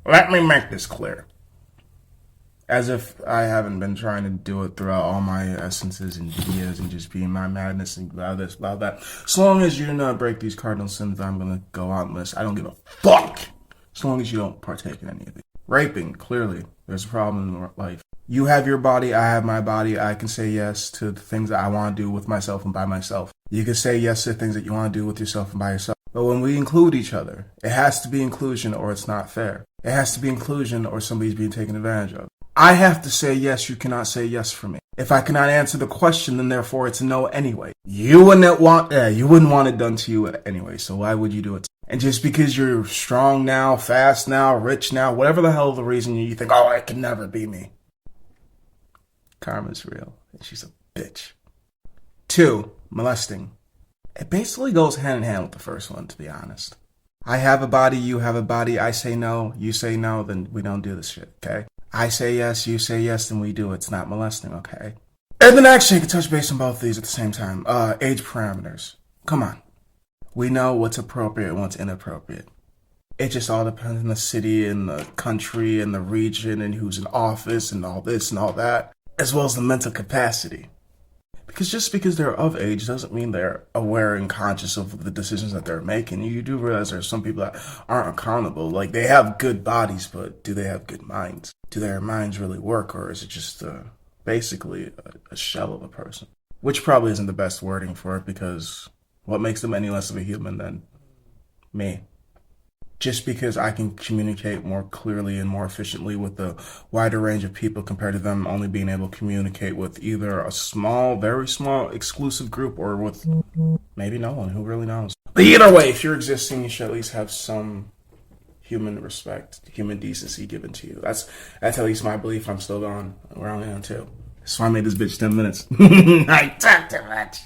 Let me make this clear. As if I haven't been trying to do it throughout all my essences and videos and just being my madness and blah this, blah that. As long as you do not break these cardinal sins, I'm gonna go out and list. I don't give a fuck. As long as you don't partake in any of it. Raping, clearly, there's a problem in life. You have your body, I have my body. I can say yes to the things that I want to do with myself and by myself. You can say yes to things that you want to do with yourself and by yourself. But when we include each other, it has to be inclusion or it's not fair. It has to be inclusion or somebody's being taken advantage of. I have to say yes, you cannot say yes for me. If I cannot answer the question, then therefore it's a no anyway. You wouldn't want it done to you anyway, so why would you do it? And just because you're strong now, fast now, rich now, whatever the hell the reason you think, oh, it can never be me. Karma's real, and she's a bitch. 2, molesting. It basically goes hand in hand with the first one, to be honest. I have a body, you have a body, I say no, you say no, then we don't do this shit, okay? I say yes, you say yes, then we do it. It's not molesting, okay? And then actually, I can touch base on both of these at the same time. Age parameters. Come on. We know what's appropriate and what's inappropriate. It just all depends on the city and the country and the region and who's in office and all this and all that, as well as the mental capacity. Because just because they're of age doesn't mean they're aware and conscious of the decisions that they're making. You do realize there's some people that aren't accountable. Like, they have good bodies, but do they have good minds? Do their minds really work, or is it just basically a shell of a person? Which probably isn't the best wording for it, because what makes them any less of a human than me? Just because I can communicate more clearly and more efficiently with a wider range of people compared to them only being able to communicate with either a small, very small, exclusive group or with maybe no one, who really knows. But either way, if you're existing, you should at least have some human respect, human decency given to you. That's at least my belief. I'm still going. We're only on 2. So I made this bitch 10 minutes. I talked too much.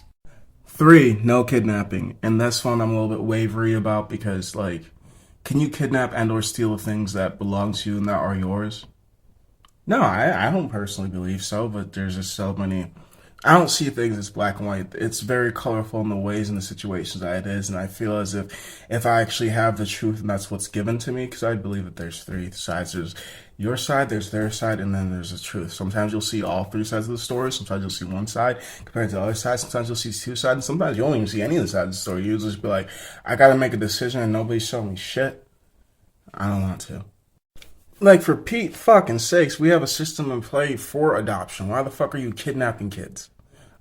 3, no kidnapping. And that's one I'm a little bit wavery about because, like, can you kidnap and or steal things that belong to you and that are yours? No, I don't personally believe so, but there's just so many. I don't see things as black and white. It's very colorful in the ways and the situations that it is, and I feel as if I actually have the truth and that's what's given to me, because I believe that there's 3 sides. There's your side, there's their side, and then there's the truth. Sometimes you'll see all 3 sides of the story. Sometimes you'll see one side compared to the other side. Sometimes you'll see 2 sides, and sometimes you won't even see any of the sides of the story. You'll just be like, I gotta make a decision and nobody's showing me shit. I don't want to. Like, for Pete fucking sakes, we have a system in play for adoption. Why the fuck are you kidnapping kids?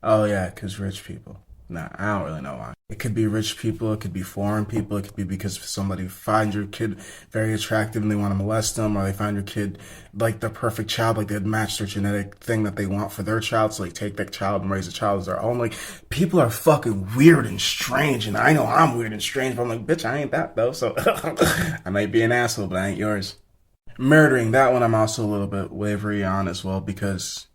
Oh yeah, because rich people. Nah, I don't really know why. It could be rich people, it could be foreign people, it could be because somebody finds your kid very attractive and they want to molest them, or they find your kid like the perfect child, like they'd match their genetic thing that they want for their child, so they take that child and raise the child as their own. Like, people are fucking weird and strange, and I know I'm weird and strange, but I'm like, bitch, I ain't that though, so I might be an asshole, but I ain't yours. Murdering, that one I'm also a little bit wavery on as well, because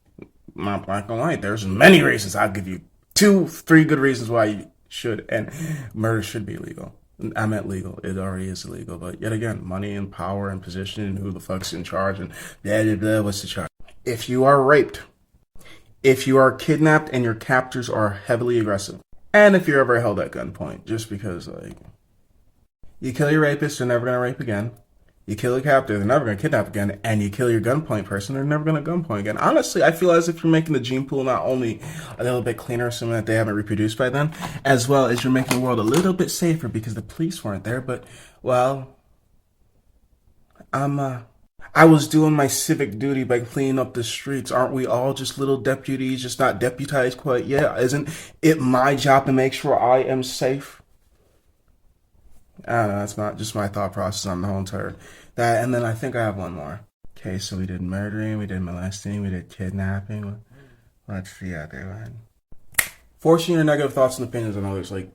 not black and white. There's many reasons. I'll give you 2, 3 good reasons why you should, and murder should be illegal. I meant legal. It already is illegal. But yet again, money and power and position and who the fuck's in charge and blah, blah, blah, what's the charge? If you are raped, if you are kidnapped and your captors are heavily aggressive, and if you're ever held at gunpoint, just because, like, you kill your rapist, they're never gonna rape again. You kill a captor, they're never going to kidnap again. And you kill your gunpoint person, they're never going to gunpoint again. Honestly, I feel as if you're making the gene pool not only a little bit cleaner, assuming that they haven't reproduced by then, as well as you're making the world a little bit safer because the police weren't there. But, well, I was doing my civic duty by cleaning up the streets. Aren't we all just little deputies, just not deputized quite yet? Isn't it my job to make sure I am safe? I don't know, that's not just my thought process on the whole entire that. And then I think I have one more. Okay, so we did murdering, we did molesting, we did kidnapping. Let's see out there, man. Forcing your negative thoughts and opinions on others. Like,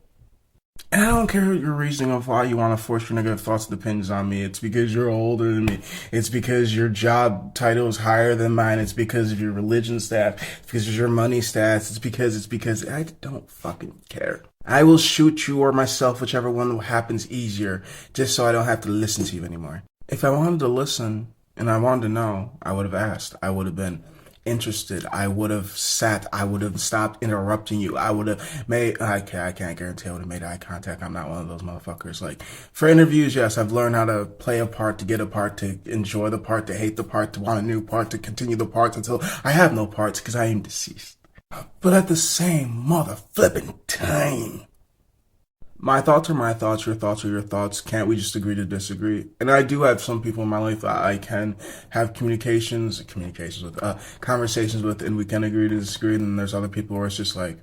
and I don't care your reasoning of why you want to force your negative thoughts and opinions on me. It's because you're older than me. It's because your job title is higher than mine. It's because of your religion status. It's because of your money stats. It's because I don't fucking care. I will shoot you or myself, whichever one happens easier, just so I don't have to listen to you anymore. If I wanted to listen and I wanted to know, I would have asked. I would have been interested. I would have sat. I would have stopped interrupting you. I would have made. I can't guarantee I would have made eye contact. I'm not one of those motherfuckers. Like for interviews, yes, I've learned how to play a part, to get a part, to enjoy the part, to hate the part, to want a new part, to continue the parts until I have no parts because I am deceased. But at the same mother flipping time, my thoughts are my thoughts, your thoughts are your thoughts. Can't we just agree to disagree? And I do have some people in my life that I can have conversations with, and we can agree to disagree. And then there's other people where it's just like,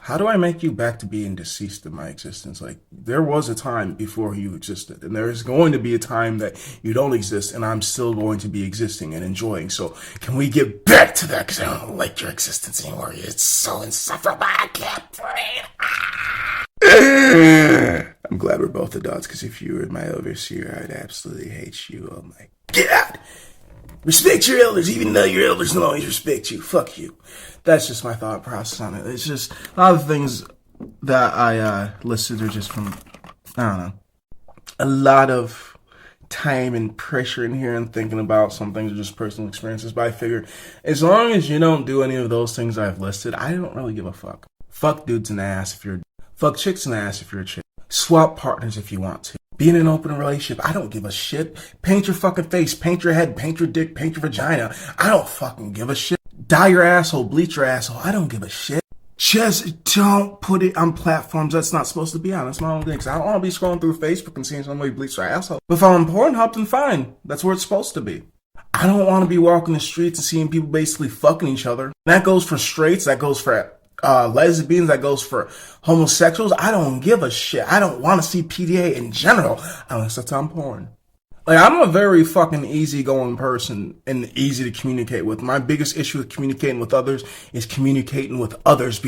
how do I make you back to being deceased in my existence? Like, there was a time before you existed, and there is going to be a time that you don't exist, and I'm still going to be existing and enjoying. So, can we get back to that? Because I don't like your existence anymore. It's so insufferable. I can't breathe. I'm glad we're both adults, because if you were my overseer, I'd absolutely hate you. Oh my God. Respect your elders, even though your elders don't always respect you. Fuck you. That's just my thought process on it. It's just a lot of things that I listed are just from, I don't know, a lot of time and pressure in here and thinking about some things are just personal experiences. But I figured as long as you don't do any of those things I've listed, I don't really give a fuck. Fuck dudes in the ass if you're fuck chicks in the ass if you're a chick. Swap partners if you want to. Be in an open relationship. I don't give a shit. Paint your fucking face. Paint your head. Paint your dick. Paint your vagina. I don't fucking give a shit. Dye your asshole. Bleach your asshole. I don't give a shit. Just don't put it on platforms that's not supposed to be on. That's my own thing. 'Cause I don't want to be scrolling through Facebook and seeing somebody bleach their asshole. But if I'm on Pornhub, then fine. That's where it's supposed to be. I don't want to be walking the streets and seeing people basically fucking each other. That goes for straights. That goes for lesbians, that goes for homosexuals. I don't give a shit. I don't want to see PDA in general unless it's on porn. Like, I'm a very fucking easygoing person and easy to communicate with. My biggest issue with communicating with others is communicating with others